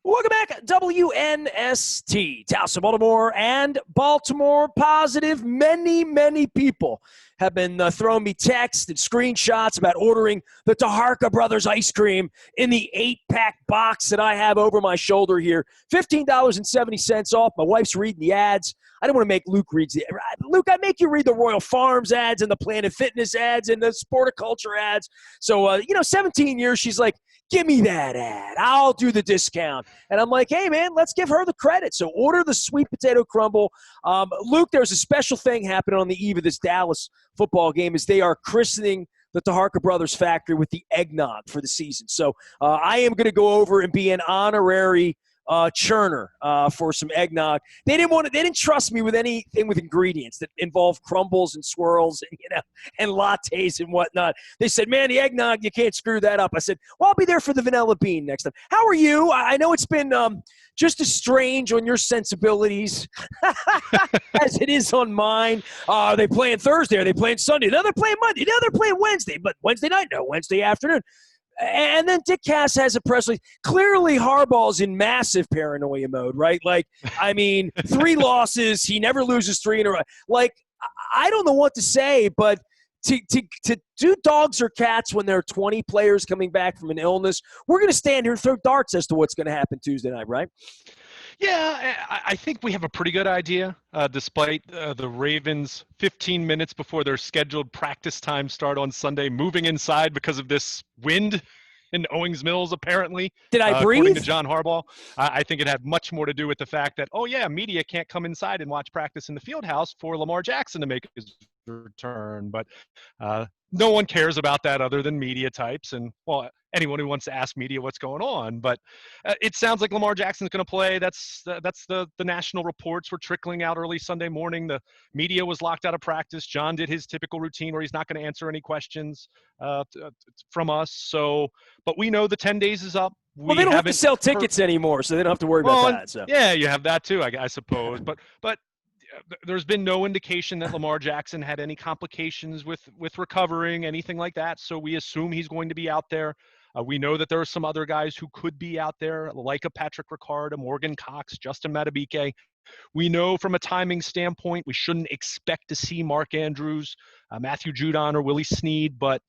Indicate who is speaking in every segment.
Speaker 1: Welcome back, WNST, Towson, Baltimore, and Baltimore Positive. Many people have been throwing me texts and screenshots about ordering the Taharka Brothers ice cream in the 8-pack box that I have over my shoulder here. $15.70 off. My wife's reading the ads. I don't want to make Luke read the Luke, I make you read the Royal Farms ads and the Planet Fitness ads and the Sporticulture ads. So, 17 years, she's like, give me that ad. I'll do the discount. And I'm like, hey, man, let's give her the credit. So order the sweet potato crumble. Luke, there's a special thing happening on the eve of this Dallas football game as they are christening the Taharka Brothers factory with the eggnog for the season. So I am going to go over and be an honorary churner for some eggnog. They didn't trust me with anything with ingredients that involve crumbles and swirls and lattes and whatnot. They said, man, the eggnog, you can't screw that up. I said, well, I'll be there for the vanilla bean next time. How are you? I know it's been just as strange on your sensibilities as it is on mine. Are they playing Thursday? Are they playing Sunday? Now they're playing Monday. Now they're playing Wednesday. But Wednesday night? No, Wednesday afternoon. And then Dick Cass has a press release. Clearly, Harbaugh's in massive paranoia mode, right? Like, I mean, 3 losses. He never loses 3 in a row. Like, I don't know what to say, but to do dogs or cats when there are 20 players coming back from an illness, we're going to stand here and throw darts as to what's going to happen Tuesday night, right?
Speaker 2: Yeah, I think we have a pretty good idea, despite the Ravens 15 minutes before their scheduled practice time start on Sunday, moving inside because of this wind in Owings Mills, apparently.
Speaker 1: Did I breathe?
Speaker 2: According to John Harbaugh. I think it had much more to do with the fact that, media can't come inside and watch practice in the field house for Lamar Jackson to make his return. But no one cares about that other than media types and, well, anyone who wants to ask media what's going on. But it sounds like Lamar Jackson's going to play. That's the national reports were trickling out early Sunday morning. The media was locked out of practice. John did his typical routine where he's not going to answer any questions from us. So, but we know the 10 days is up.
Speaker 1: Well, they don't have to sell tickets anymore, so they don't have to worry about that. So.
Speaker 2: Yeah, you have that too, I suppose. But there's been no indication that Lamar Jackson had any complications with recovering, anything like that. So we assume he's going to be out there. We know that there are some other guys who could be out there, like a Patrick Ricard, a Morgan Cox, Justin Madubuike. We know from a timing standpoint, we shouldn't expect to see Mark Andrews, Matthew Judon, or Willie Snead, but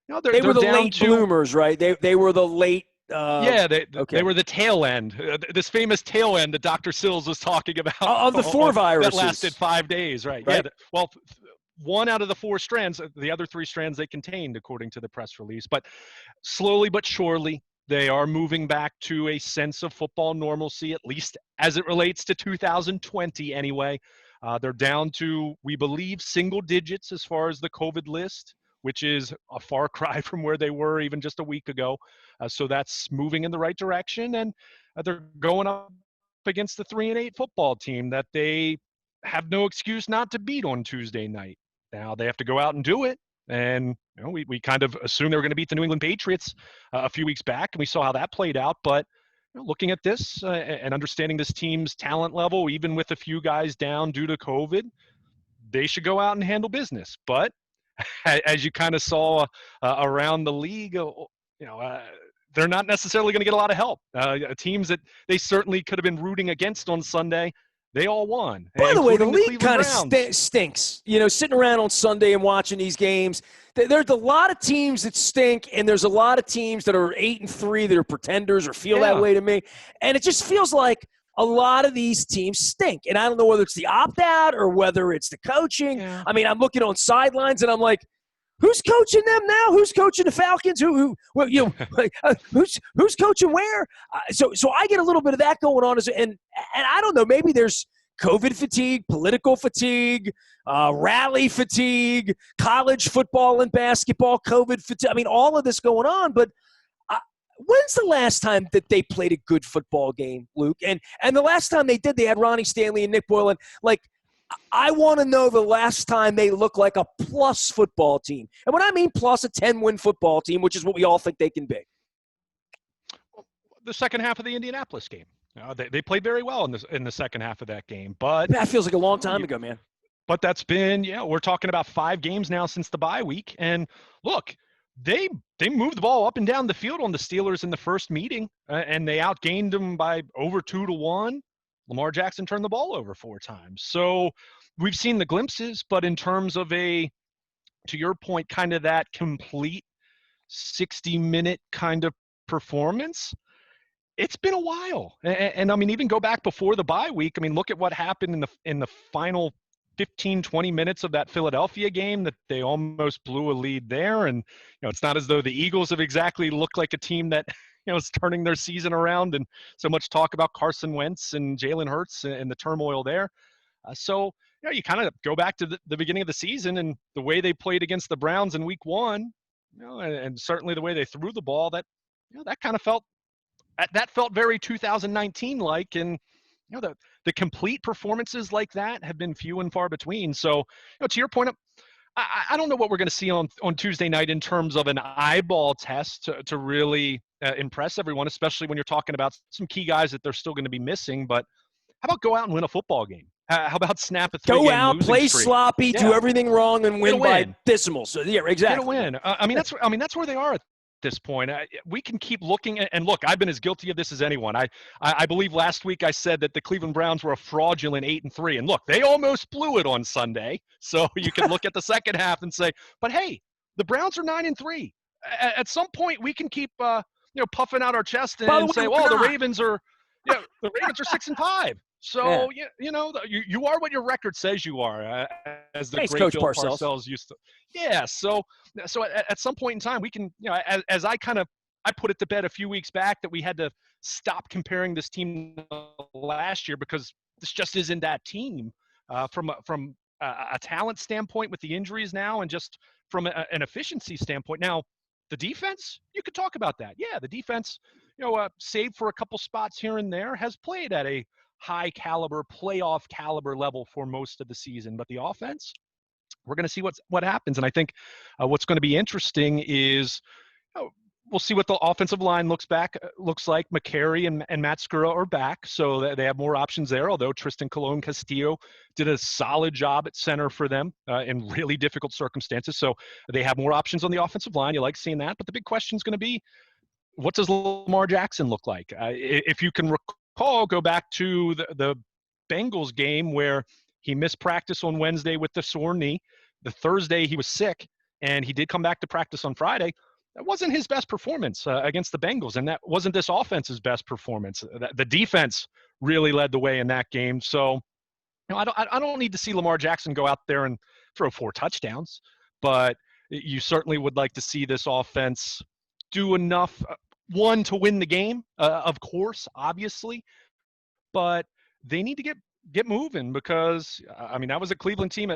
Speaker 1: they were the late bloomers, right? They were the late.
Speaker 2: They were the tail end, this famous tail end that Dr. Sills was talking about
Speaker 1: of the 4 viruses
Speaker 2: that lasted 5 days, right? Yeah. Well, 1 out of the 4 strands, the other 3 strands they contained, according to the press release. But slowly but surely, they are moving back to a sense of football normalcy, at least as it relates to 2020 anyway. They're down to, we believe, single digits as far as the COVID list, which is a far cry from where they were even just a week ago. So that's moving in the right direction. And they're going up against the 3-8 football team that they have no excuse not to beat on Tuesday night. Now they have to go out and do it. And we kind of assumed they were going to beat the New England Patriots a few weeks back, and we saw how that played out. But looking at this and understanding this team's talent level, even with a few guys down due to COVID, they should go out and handle business. But as you kind of saw around the league, they're not necessarily going to get a lot of help. Teams that they certainly could have been rooting against on Sunday, they all won.
Speaker 1: By the way, the league kind of stinks. Sitting around on Sunday and watching these games, there's a lot of teams that stink, and there's a lot of teams that are 8-3 that are pretenders or feel that way to me. And it just feels like a lot of these teams stink. And I don't know whether it's the opt-out or whether it's the coaching. Yeah. I mean, I'm looking on sidelines, and I'm like, who's coaching them now? Who's coaching the Falcons? Who's coaching where? So I get a little bit of that going on, and I don't know. Maybe there's COVID fatigue, political fatigue, rally fatigue, college football and basketball COVID fatigue. I mean, all of this going on. But when's the last time that they played a good football game, Luke? And the last time they did, they had Ronnie Stanley and Nick Boylan. Like, I want to know the last time they look like a plus football team. And when I mean plus, a 10-win football team, which is what we all think they can be.
Speaker 2: The second half of the Indianapolis game. They played very well in the second half of that game. But
Speaker 1: that feels like a long time ago, man.
Speaker 2: But that's been, we're talking about 5 games now since the bye week. And look, they they moved the ball up and down the field on the Steelers in the first meeting, and they outgained them by over 2-1. Lamar Jackson turned the ball over 4 times. So we've seen the glimpses, but in terms of to your point, kind of that complete 60-minute kind of performance, it's been a while. And I mean, even go back before the bye week. I mean, look at what happened in the final 15, 20 minutes of that Philadelphia game that they almost blew a lead there. And, it's not as though the Eagles have exactly looked like a team that, is turning their season around, and so much talk about Carson Wentz and Jalen Hurts and the turmoil there. So, you kind of go back to the beginning of the season and the way they played against the Browns in week 1, and certainly the way they threw the ball, that, that kind of felt very 2019 like. And the complete performances like that have been few and far between. So, to your point, I don't know what we're going to see on Tuesday night in terms of an eyeball test to really impress everyone, especially when you're talking about some key guys that they're still going to be missing. But how about go out and win a football game? How about snap a 3-game
Speaker 1: Go out,
Speaker 2: losing
Speaker 1: play
Speaker 2: streak?
Speaker 1: sloppy, do everything wrong, and win by decimals. So yeah, exactly.
Speaker 2: Get a win. That's where they are at this point. We can keep looking and look. I've been as guilty of this as anyone. I believe last week I said that the Cleveland Browns were a fraudulent 8-3, and look, they almost blew it on Sunday. So you can look at the second half and say, but hey, the Browns are 9-3. At some point, we can keep puffing out our chest and say, well, the Ravens are 6-5. So you are what your record says you are, as the great
Speaker 1: Coach
Speaker 2: Bill Parcells used to. Yeah. So at some point in time, we can, as I put it to bed a few weeks back, that we had to stop comparing this team last year because this just isn't that team from a talent standpoint with the injuries now, and just from an efficiency standpoint. Now, the defense, you could talk about that. Yeah, the defense, save for a couple spots here and there, has played at a high caliber, playoff caliber level for most of the season. But the offense, we're going to see what happens. And I think what's going to be interesting is we'll see what the offensive line looks like. McCary and Matt Skura are back, so they have more options there, although Tristan Colon Castillo did a solid job at center for them in really difficult circumstances. So they have more options on the offensive line. You like seeing that. But the big question is going to be, what does Lamar Jackson look like? If you can recall, go back to the Bengals game where he missed practice on Wednesday with the sore knee. The Thursday he was sick, and he did come back to practice on Friday. That wasn't his best performance against the Bengals, and that wasn't this offense's best performance. The defense really led the way in that game. So, I don't need to see Lamar Jackson go out there and throw 4 touchdowns, but you certainly would like to see this offense do enough, one, to win the game, of course, obviously, but they need to get moving, because that was a Cleveland team.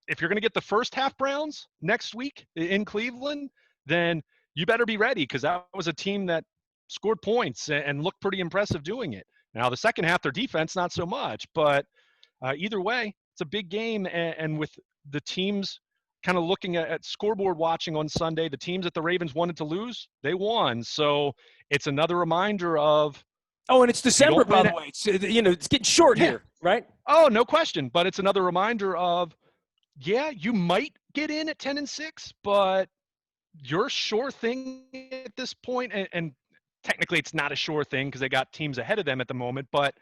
Speaker 2: If you're going to get the first half Browns next week in Cleveland, then you better be ready, because that was a team that scored points and looked pretty impressive doing it. Now, the second half, their defense, not so much, but either way, it's a big game. And with the teams kind of looking at scoreboard watching on Sunday, the teams that the Ravens wanted to lose, they won. So it's another reminder of,
Speaker 1: oh, and it's December, by the way. It's, it's getting short here, right?
Speaker 2: Oh, no question. But it's another reminder of, yeah, you might get in at 10-6, but your sure thing at this point, and technically it's not a sure thing because they got teams ahead of them at the moment, but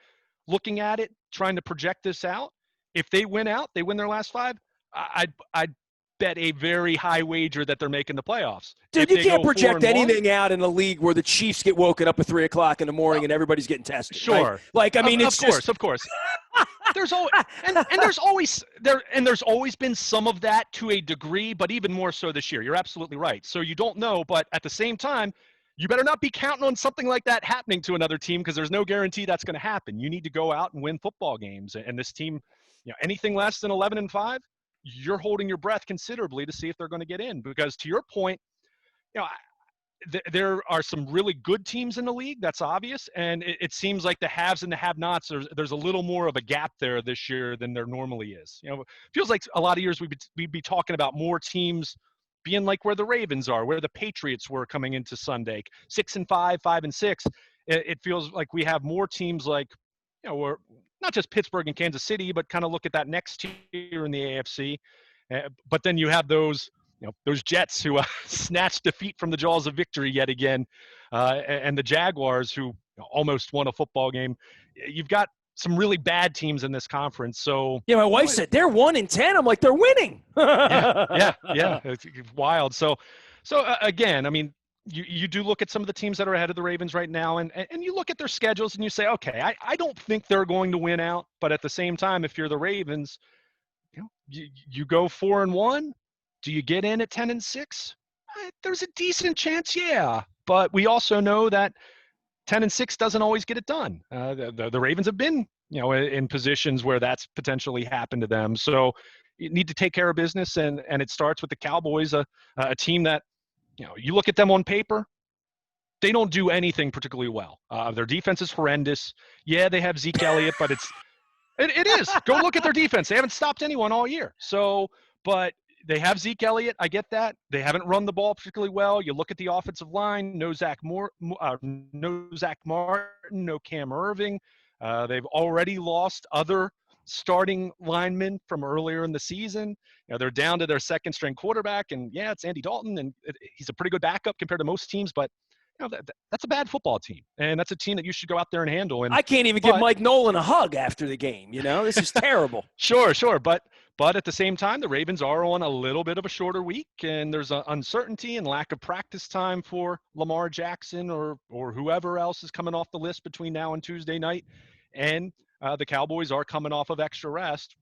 Speaker 2: looking at it, trying to project this out, if they win out, they win their last 5, I'd bet a very high wager that they're making the playoffs.
Speaker 1: Dude, you can't project anything out in a league where the Chiefs get woken up at 3 o'clock in the morning and everybody's getting tested.
Speaker 2: Sure.
Speaker 1: Right? Like,
Speaker 2: of course. There's always there's always been some of that to a degree, but even more so this year. You're absolutely right. So you don't know, but at the same time, you better not be counting on something like that happening to another team, because there's no guarantee that's going to happen. You need to go out and win football games. And this team, anything less than 11-5, you're holding your breath considerably to see if they're going to get in. Because to your point, there are some really good teams in the league. That's obvious. And it seems like the haves and the have-nots, there's a little more of a gap there this year than there normally is. It feels like a lot of years we'd be talking about more teams being like where the Ravens are, where the Patriots were coming into Sunday, 6-5, 5-6. It feels like we have more teams like, we're not just Pittsburgh and Kansas City, but kind of look at that next tier in the AFC. But then you have those those Jets who snatched defeat from the jaws of victory yet again, and the Jaguars who almost won a football game. You've got some really bad teams in this conference. So
Speaker 1: yeah, my wife said they're 1-10. I'm like, they're winning.
Speaker 2: yeah. It's wild. So again, I mean, you do look at some of the teams that are ahead of the Ravens right now, and you look at their schedules and you say, okay, I don't think they're going to win out, but at the same time, if you're the Ravens, you go 4-1. Do you get in at 10-6? There's a decent chance, yeah. But we also know that 10-6 doesn't always get it done. The Ravens have been, in positions where that's potentially happened to them. So you need to take care of business, and it starts with the Cowboys, a team that, you look at them on paper, they don't do anything particularly well. Their defense is horrendous. Yeah, they have Zeke Elliott, but it is. Go look at their defense. They haven't stopped anyone all year. So, but they have Zeke Elliott. I get that. They haven't run the ball particularly well. You look at the offensive line. No Zach Martin, no Cam Irving. They've already lost other starting linemen from earlier in the season. They're down to their second-string quarterback, and yeah, it's Andy Dalton, and he's a pretty good backup compared to most teams, but that's a bad football team, and that's a team that you should go out there and handle. And
Speaker 1: I can't even give Mike Nolan a hug after the game. This is terrible.
Speaker 2: Sure. But at the same time, the Ravens are on a little bit of a shorter week, and there's an uncertainty and lack of practice time for Lamar Jackson or whoever else is coming off the list between now and Tuesday night. And the Cowboys are coming off of extra rest.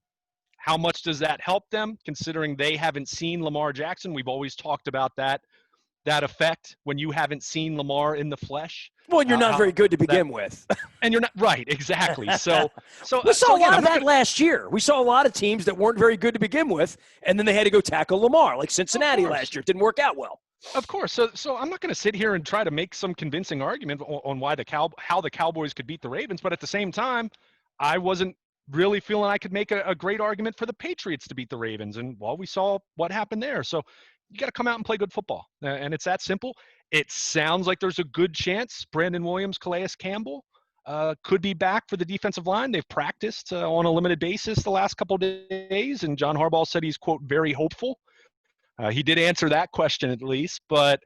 Speaker 2: How much does that help them, considering they haven't seen Lamar Jackson? We've always talked about that effect when you haven't seen Lamar in the flesh.
Speaker 1: Well, you're not very good to begin with.
Speaker 2: And you're not right, exactly. So
Speaker 1: we saw a lot of that last year. We saw a lot of teams that weren't very good to begin with, and then they had to go tackle Lamar, like Cincinnati last year. It didn't work out well.
Speaker 2: Of course. So I'm not going to sit here and try to make some convincing argument on why how the Cowboys could beat the Ravens, but at the same time, I wasn't really feeling I could make a great argument for the Patriots to beat the Ravens. And we saw what happened there. So you got to come out and play good football. And it's that simple. It sounds like there's a good chance Brandon Williams, Calais Campbell could be back for the defensive line. They've practiced on a limited basis the last couple of days, and John Harbaugh said he's, quote, very hopeful. He did answer that question at least. But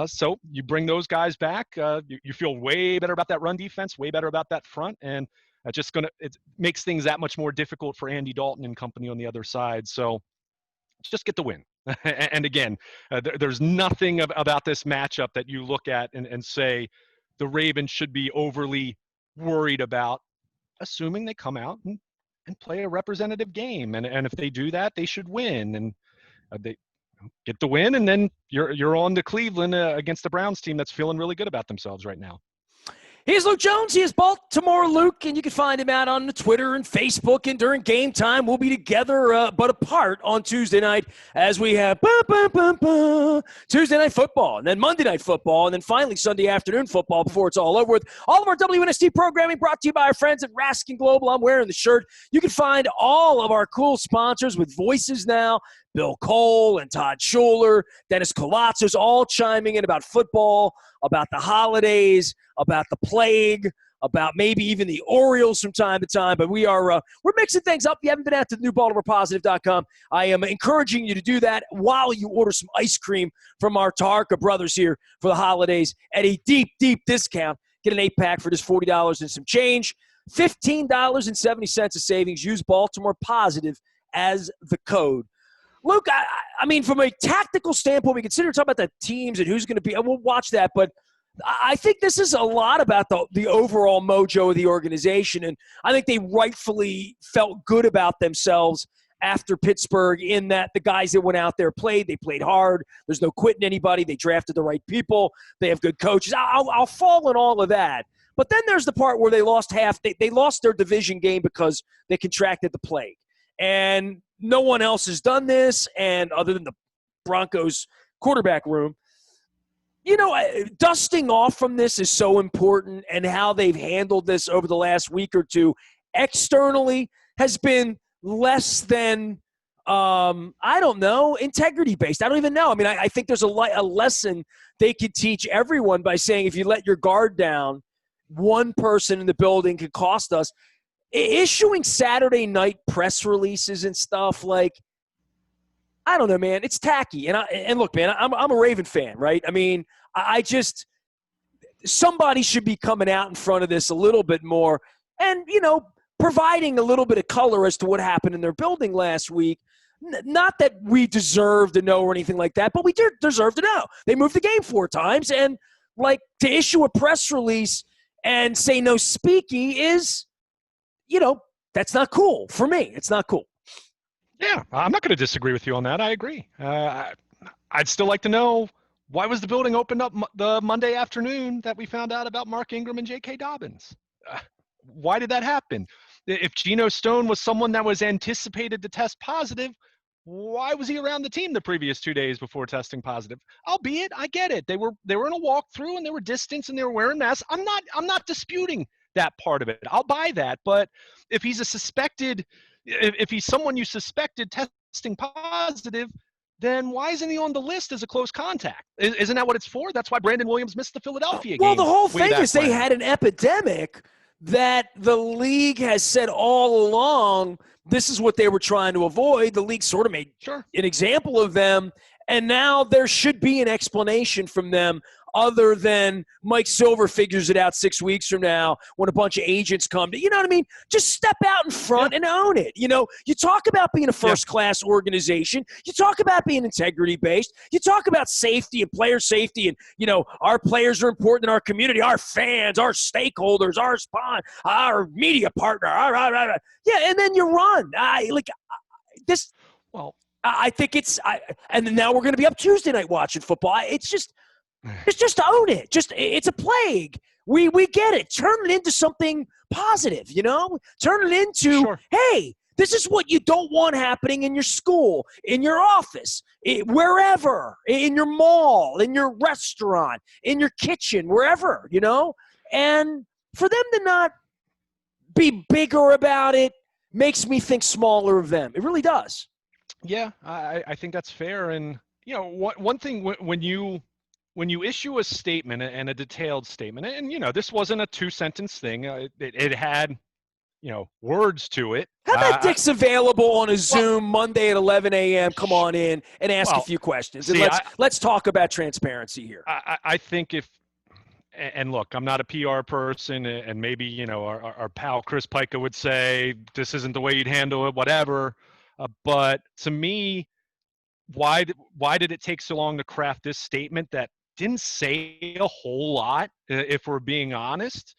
Speaker 2: so you bring those guys back. You feel way better about that run defense, way better about that front, and it makes things that much more difficult for Andy Dalton and company on the other side. So just get the win. And again, there's nothing about this matchup that you look at and say the Ravens should be overly worried about, assuming they come out and play a representative game. And if they do that, they should win. And they get the win, and then you're on to Cleveland against the Browns team that's feeling really good about themselves right now.
Speaker 1: He's Luke Jones. He is Baltimore Luke, and you can find him out on Twitter and Facebook. And during game time, we'll be together but apart on Tuesday night as we have Tuesday night football, and then Monday night football, and then finally Sunday afternoon football before it's all over with. All of our WNST programming brought to you by our friends at Raskin Global. I'm wearing the shirt. You can find all of our cool sponsors with voices now. Bill Cole and Todd Schuler, Dennis Colazzo's all chiming in about football, about the holidays, about the plague, about maybe even the Orioles from time to time. But we're mixing things up. If you haven't been out to newbaltimorepositive.com, I am encouraging you to do that while you order some ice cream from our Taharka brothers here for the holidays at a deep, deep discount. Get an 8-pack for just $40 and some change. $15.70 of savings. Use Baltimore Positive as the code. Luke, I mean, from a tactical standpoint, we consider talking about the teams and who's going to be – we'll watch that. But I think this is a lot about the overall mojo of the organization. And I think they rightfully felt good about themselves after Pittsburgh in that the guys that went out there played. They played hard. There's no quitting anybody. They drafted the right people. They have good coaches. I'll fall in all of that. But then there's the part where they lost they lost their division game because they contracted the plague. And no one else has done this, and other than the Broncos quarterback room. Dusting off from this is so important, and how they've handled this over the last week or two externally has been less than, integrity-based. I don't even know. I mean, I think there's a lesson they could teach everyone by saying if you let your guard down, one person in the building could cost us. Issuing Saturday night press releases and stuff, like, I don't know, man. It's tacky. And look, man, I'm a Raven fan, right? I mean, I just somebody should be coming out in front of this a little bit more and, providing a little bit of color as to what happened in their building last week. Not that we deserve to know or anything like that, but we deserve to know. They moved the game 4 times, and to issue a press release and say no speaking is, that's not cool for me. It's not cool.
Speaker 2: Yeah, I'm not going to disagree with you on that. I agree. I'd still like to know, why was the building opened up the Monday afternoon that we found out about Mark Ingram and J.K. Dobbins? Why did that happen? If Geno Stone was someone that was anticipated to test positive, why was he around the team the previous 2 days before testing positive? Albeit, I get it. They were in a walkthrough and they were distanced and they were wearing masks. I'm not disputing that part of it. I'll buy that. But if he's if he's someone you suspected testing positive, then why isn't he on the list as a close contact? Isn't that what it's for? That's why Brandon Williams missed the Philadelphia game.
Speaker 1: Well, the whole thing is they had an epidemic that the league has said all along this is what they were trying to avoid. The league sort of made an example of them, and now there should be an explanation from them other than Mike Silver figures it out 6 weeks from now when a bunch of agents come to, you know what I mean? Just step out in front and own it. You talk about being a first-class organization. You talk about being integrity-based. You talk about safety and player safety and, our players are important in our community, our fans, our stakeholders, our media partner. Yeah, and then you run. I think and now we're going to be up Tuesday night watching football. It's just own it. It's a plague. We get it. Turn it into something positive, Turn it into, hey, this is what you don't want happening in your school, in your office, wherever, in your mall, in your restaurant, in your kitchen, wherever, And for them to not be bigger about it makes me think smaller of them. It really does.
Speaker 2: Yeah, I think that's fair. And, one thing when you issue a statement and a detailed statement, and, this wasn't a 2-sentence thing. It had, words to it.
Speaker 1: How about Dick's available on a Zoom Monday at 11 a.m.? Come on in and ask a few questions. And let's talk about transparency here.
Speaker 2: I think and look, I'm not a PR person, and maybe, our pal Chris Pica would say this isn't the way you'd handle it, whatever. But to me, why did it take so long to craft this statement that didn't say a whole lot, if we're being honest?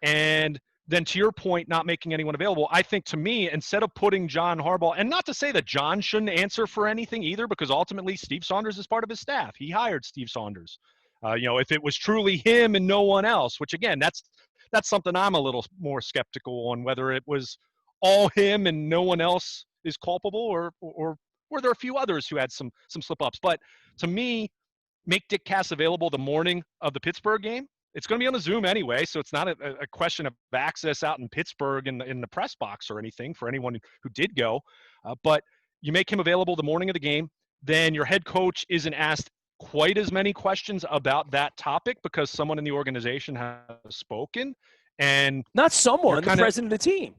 Speaker 2: And then to your point, not making anyone available, I think to me, instead of putting John Harbaugh, and not to say that John shouldn't answer for anything either, because ultimately Steve Saunders is part of his staff. He hired Steve Saunders. If it was truly him and no one else, which again, that's something I'm a little more skeptical on, whether it was all him and no one else is culpable, or were there a few others who had some slip-ups. But to me, make Dick Cass available the morning of the Pittsburgh game. It's going to be on the Zoom anyway, so it's not a question of access out in Pittsburgh in the press box or anything for anyone who did go. But you make him available the morning of the game, then your head coach isn't asked quite as many questions about that topic because someone in the organization has spoken. And
Speaker 1: not someone, the president of the team.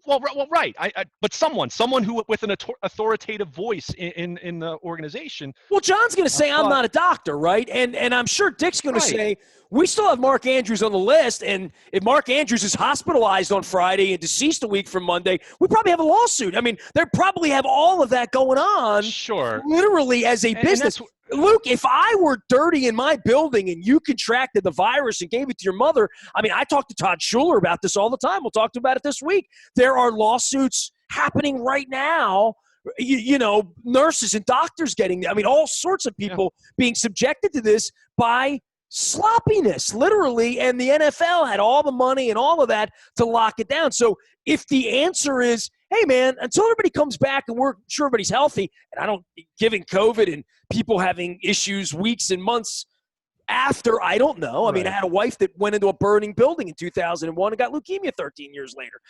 Speaker 2: Well, right. But someone who with an authoritative voice in the organization.
Speaker 1: Well, John's going to say, I'm not a doctor, right? And I'm sure Dick's going to say, we still have Mark Andrews on the list, and if Mark Andrews is hospitalized on Friday and deceased a week from Monday, we probably have a lawsuit. I mean, they probably have all of that going on.
Speaker 2: Sure.
Speaker 1: Literally as a business. Luke, if I were dirty in my building and you contracted the virus and gave it to your mother, I mean, I talk to Todd Schuler about this all the time. We'll talk to him about it this week. There are lawsuits happening right now, nurses and doctors all sorts of people being subjected to this by sloppiness, literally, and the NFL had all the money and all of that to lock it down. So if the answer is, hey, man, until everybody comes back and we're sure everybody's healthy, and given COVID and people having issues weeks and months after, I don't know. I mean, I had a wife that went into a burning building in 2001 and got leukemia 13 years later.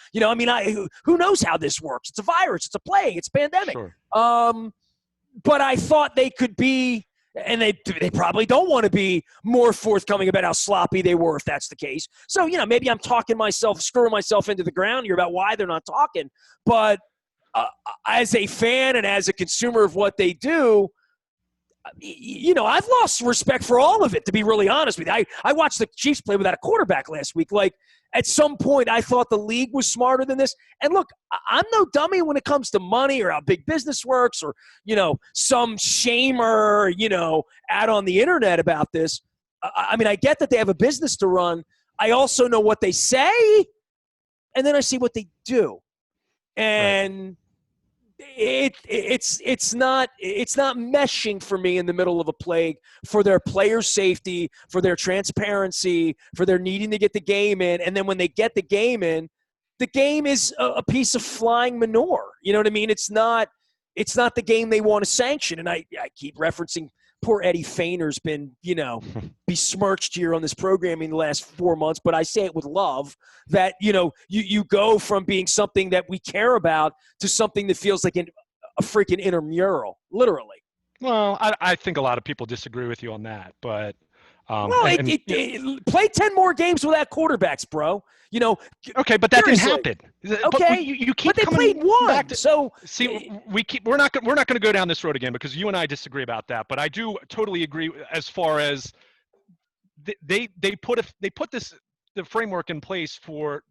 Speaker 1: Who knows how this works? It's a virus. It's a plague. It's a pandemic.
Speaker 2: Sure.
Speaker 1: But I thought they could be, and they probably don't want to be more forthcoming about how sloppy they were if that's the case. So, maybe I'm screwing myself into the ground here about why they're not talking. But as a fan and as a consumer of what they do, I've lost respect for all of it, to be really honest with you. I watched the Chiefs play without a quarterback last week. Like, at some point, I thought the league was smarter than this. And look, I'm no dummy when it comes to money or how big business works or, some shamer, out on the internet about this. I mean, I get that they have a business to run. I also know what they say, and then I see what they do. And right. It's not meshing for me in the middle of a plague for their players' safety, for their transparency, for their needing to get the game in, and then when they get the game in, the game is a piece of flying manure. You know what I mean? It's not the game they want to sanction. And I keep referencing poor Eddie Fainer's been, besmirched here on this programming the last 4 months, but I say it with love that, you go from being something that we care about to something that feels like a freaking intramural, literally.
Speaker 2: Well, I think a lot of people disagree with you on that, but
Speaker 1: play 10 more games without quarterbacks, bro.
Speaker 2: Okay, but that
Speaker 1: seriously.
Speaker 2: didn't happen.
Speaker 1: Okay,
Speaker 2: you keep
Speaker 1: but they played one. So
Speaker 2: see, we're not going to go down this road again because you and I disagree about that. But I do totally agree as far as they put the framework in place for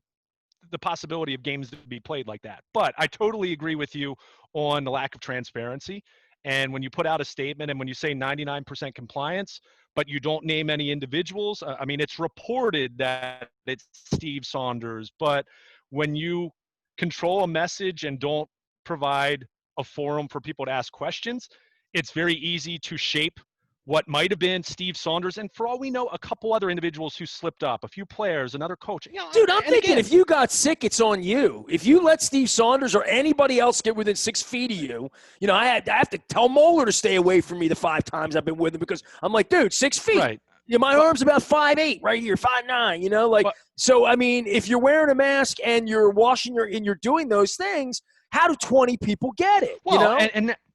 Speaker 2: the possibility of games to be played like that. But I totally agree with you on the lack of transparency. And when you put out a statement and when you say 99% compliance, but you don't name any individuals, I mean, it's reported that it's Steve Saunders, but when you control a message and don't provide a forum for people to ask questions, it's very easy to shape what might have been Steve Saunders, and for all we know, a couple other individuals who slipped up, a few players, another coach.
Speaker 1: Dude, I'm thinking if you got sick, it's on you. If you let Steve Saunders or anybody else get within 6 feet of you, I have to tell Moeller to stay away from me the 5 times I've been with him because I'm like, dude, 6 feet.
Speaker 2: Right.
Speaker 1: My arm's about 5'8", right here, 5'9", so, I mean, if you're wearing a mask and you're washing and you're doing those things, how do 20 people get it?
Speaker 2: Well,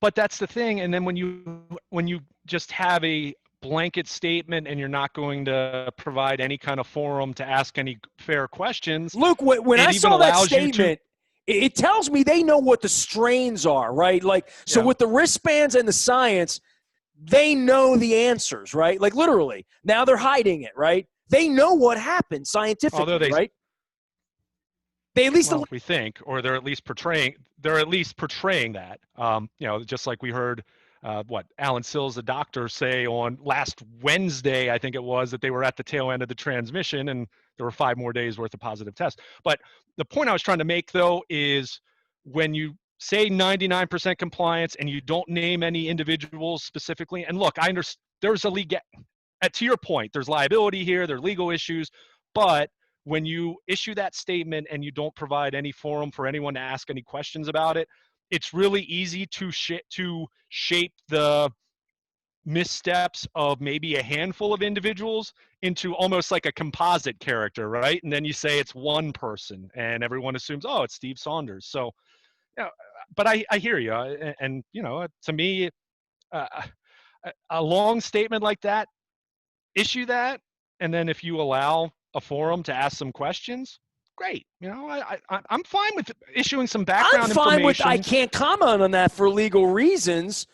Speaker 2: but that's the thing. And then when you just have a blanket statement and you're not going to provide any kind of forum to ask any fair questions.
Speaker 1: Luke, when I saw that statement, it tells me they know what the strains are, right? With the wristbands and the science, they know the answers, right? Like literally. Now they're hiding it, right? They know what happened scientifically, right? They at least
Speaker 2: we think, or they're at least portraying that. Just like we heard Alan Sills, the doctor, say on last Wednesday, I think it was, that they were at the tail end of the transmission and there were 5 more days worth of positive tests. But the point I was trying to make, though, is when you say 99% compliance and you don't name any individuals specifically, and look, I understand there's a league, to your point, there's liability here, there are legal issues, but when you issue that statement and you don't provide any forum for anyone to ask any questions about it, it's really easy to shape the missteps of maybe a handful of individuals into almost like a composite character, right? And then you say it's one person and everyone assumes, oh, it's Steve Saunders. So, but I hear you. And to me, a long statement like that, issue that. And then if you allow a forum to ask some questions, great. I'm fine with issuing some background information.
Speaker 1: I can't comment on that for legal reasons.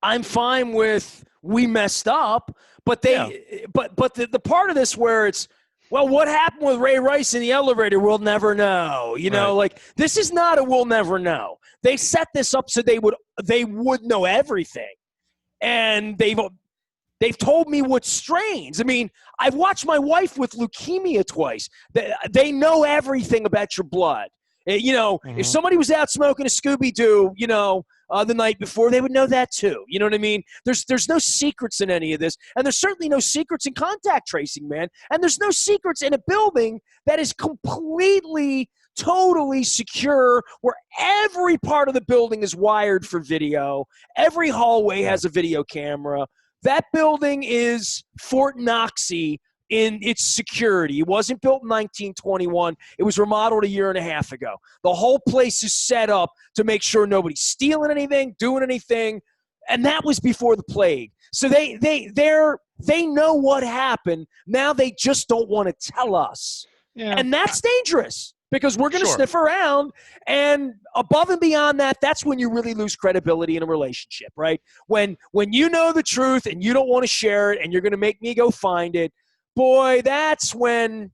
Speaker 1: I'm fine with we messed up, but the part of this where it's, well, what happened with Ray Rice in the elevator, we'll never know. This is not a we'll never know. They set this up so they would know everything. And they've told me what strains. I mean, I've watched my wife with leukemia twice. They know everything about your blood. If somebody was out smoking a Scooby-Doo, the night before, they would know that too. You know what I mean? There's no secrets in any of this. And there's certainly no secrets in contact tracing, man. And there's no secrets in a building that is completely, totally secure, where every part of the building is wired for video. Every hallway has a video camera. That building is Fort Knoxy in its security. It wasn't built in 1921. It was remodeled a year and a half ago. The whole place is set up to make sure nobody's stealing anything, doing anything, and that was before the plague. So they know what happened. Now they just don't want to tell us.
Speaker 2: Yeah.
Speaker 1: And that's dangerous. because we're going to sniff around. And above and beyond that, that's when you really lose credibility in a relationship, right? When you know the truth and you don't want to share it and you're going to make me go find it, boy, that's when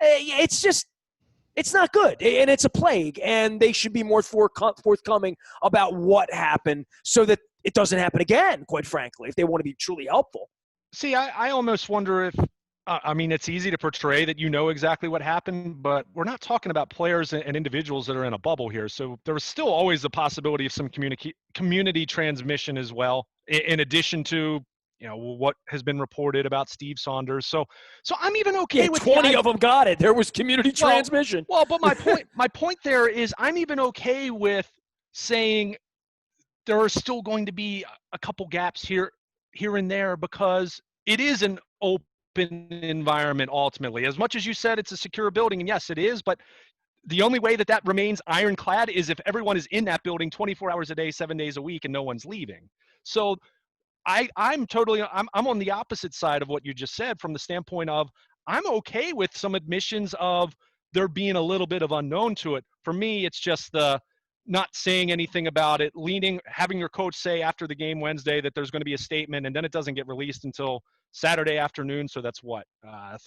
Speaker 1: it's not good, and it's a plague, and they should be more forthcoming about what happened so that it doesn't happen again, quite frankly, if they want to be truly helpful.
Speaker 2: See, I almost wonder if I mean, it's easy to portray that you know exactly what happened, but we're not talking about players and individuals that are in a bubble here. So there is still always the possibility of some community transmission as well, in addition to what has been reported about Steve Saunders. So I'm even okay with
Speaker 1: 20 of them got it. There was community transmission.
Speaker 2: Well, but my point there is I'm even okay with saying there are still going to be a couple gaps here and there because it is an open environment ultimately. As much as you said it's a secure building, and yes, it is, but the only way that remains ironclad is if everyone is in that building 24 hours a day, 7 days a week, and no one's leaving. So I'm on the opposite side of what you just said from the standpoint of I'm okay with some admissions of there being a little bit of unknown to it. For me, it's just the not saying anything about it, having your coach say after the game Wednesday that there's going to be a statement, and then it doesn't get released until Saturday afternoon. So that's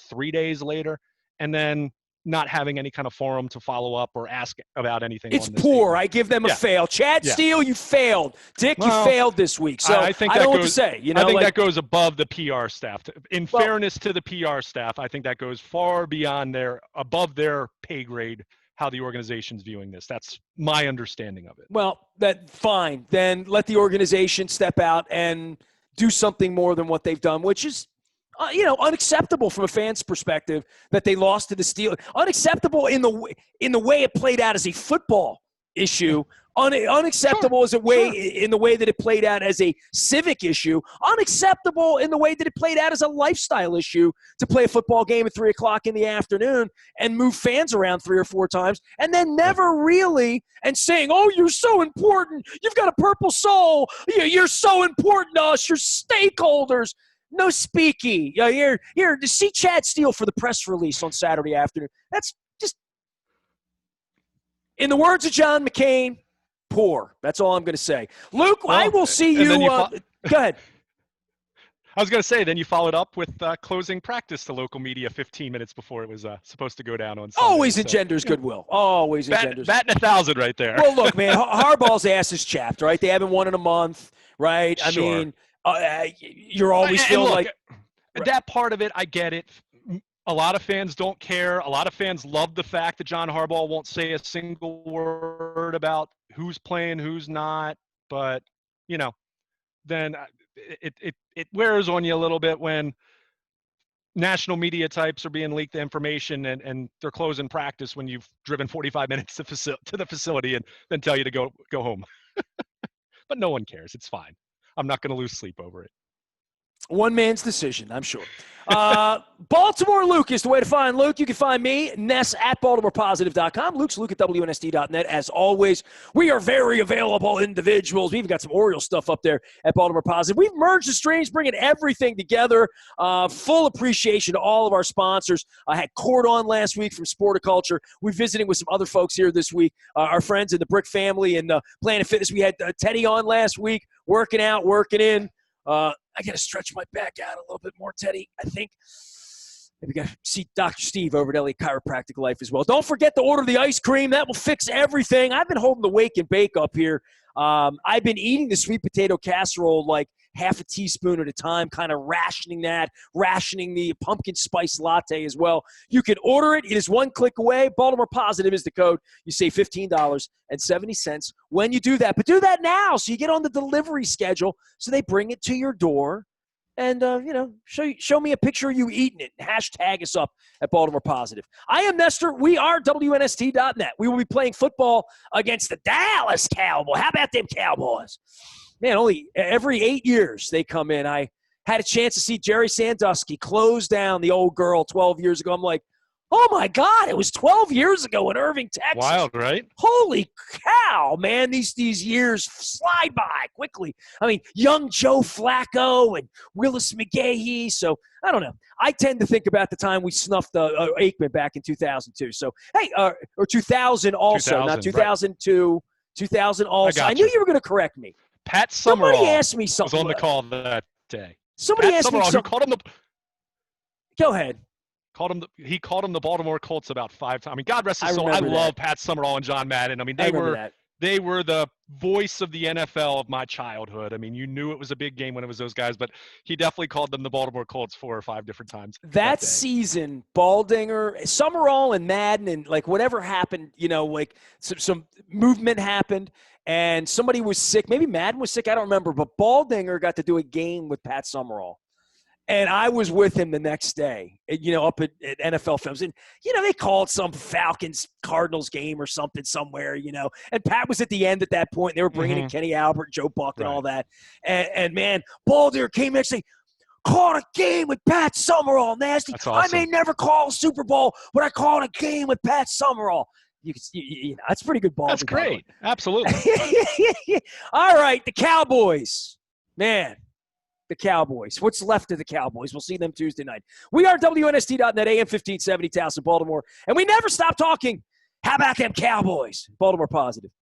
Speaker 2: 3 days later, and then not having any kind of forum to follow up or ask about anything.
Speaker 1: It's poor. I give them a fail. Chad Steele, you failed. Dick, you failed this week. So I don't know what to say.
Speaker 2: I think that goes above the PR staff. In fairness to the PR staff, I think that goes far beyond above their pay grade, how the organization's viewing this. That's my understanding of it.
Speaker 1: Well, fine. Then let the organization step out and do something more than what they've done, which is unacceptable from a fan's perspective that they lost to the Steelers. Unacceptable in the way it played out as a football issue. Unacceptable in the way that it played out as a civic issue. Unacceptable in the way that it played out as a lifestyle issue to play a football game at 3 o'clock in the afternoon and move fans around 3 or 4 times and then never really and saying, oh, you're so important. You've got a purple soul. You're so important to us. You're stakeholders. No speaky. Here to see Chad Steele for the press release on Saturday afternoon. That's just, in the words of John McCain, poor. That's all I'm going to say. Luke, I will see you. Go ahead.
Speaker 2: I was going to say, then you followed up with closing practice to local media 15 minutes before it was supposed to go down on Sunday.
Speaker 1: Always engenders goodwill. Always engenders.
Speaker 2: Batting 1,000 right there.
Speaker 1: Well, look, man, Harbaugh's ass is chapped, right? They haven't won in a month, right? I mean, you're always feeling like
Speaker 2: that part of it. I get it. A lot of fans don't care. A lot of fans love the fact that John Harbaugh won't say a single word about who's playing, who's not. But then it wears on you a little bit when national media types are being leaked the information and they're closing practice when you've driven 45 minutes to the facility and then tell you to go home. But no one cares. It's fine. I'm not going to lose sleep over it.
Speaker 1: One man's decision, I'm sure. Baltimore Luke is the way to find Luke. You can find me, Ness, at BaltimorePositive.com. Luke's Luke at WNST.net. As always, we are very available individuals. We even got some Oriole stuff up there at Baltimore Positive. We've merged the streams, bringing everything together. Full appreciation to all of our sponsors. I had Cord on last week from Sporticulture. We're visiting with some other folks here this week, our friends in the Brick family and Planet Fitness. We had Teddy on last week, working out, working in. I got to stretch my back out a little bit more, Teddy. I think maybe got to see Dr. Steve over at LA Chiropractic Life as well. Don't forget to order the ice cream. That will fix everything. I've been holding the wake and bake up here. I've been eating the sweet potato casserole like half a teaspoon at a time, kind of rationing the pumpkin spice latte as well. You can order it. It is one click away. Baltimore Positive is the code. You save $15.70 when you do that. But do that now so you get on the delivery schedule so they bring it to your door. And, show me a picture of you eating it. Hashtag us up at Baltimore Positive. I am Nestor. We are WNST.net. We will be playing football against the Dallas Cowboys. How about them Cowboys? Man, only every 8 years they come in. I had a chance to see Jerry Sandusky close down the old girl 12 years ago. I'm like, Oh, my God. It was 12 years ago in Irving, Texas.
Speaker 2: Wild, right?
Speaker 1: Holy cow, man. These years slide by quickly. I mean, young Joe Flacco and Willis McGahee. So, I don't know. I tend to think about the time we snuffed Aikman back in 2002. So, hey, or 2000 also,
Speaker 2: 2000,
Speaker 1: not 2002, right. 2000 also. I knew you were going to correct me.
Speaker 2: Pat Summerall
Speaker 1: Somebody asked me something.
Speaker 2: Was on the call that day.
Speaker 1: Somebody
Speaker 2: Pat
Speaker 1: asked
Speaker 2: Summerall,
Speaker 1: me something.
Speaker 2: who called him
Speaker 1: Go ahead.
Speaker 2: He called him the Baltimore Colts about 5 times. I mean, God rest his soul. I love Pat Summerall and John Madden. I mean, they were the voice of the NFL of my childhood. I mean, you knew it was a big game when it was those guys, but he definitely called them the Baltimore Colts 4 or 5 different times.
Speaker 1: That season, Baldinger, Summerall, and Madden, and like whatever happened, like some movement happened, and somebody was sick. Maybe Madden was sick. I don't remember, but Baldinger got to do a game with Pat Summerall. And I was with him the next day, up at NFL Films. And, they called some Falcons-Cardinals game or something somewhere, And Pat was at the end at that point. They were bringing in Kenny Albert, Joe Buck, and all that. And man, Baldinger came in and said, called a game with Pat Summerall, Nasty.
Speaker 2: That's awesome.
Speaker 1: I may never call a Super Bowl, but I called a game with Pat Summerall. That's pretty good ball.
Speaker 2: That's great. Absolutely.
Speaker 1: All right, the Cowboys. Man. The Cowboys. What's left of the Cowboys? We'll see them Tuesday night. We are WNST.net, AM 1570, Towson, Baltimore. And we never stop talking. How about them Cowboys? Baltimore Positive.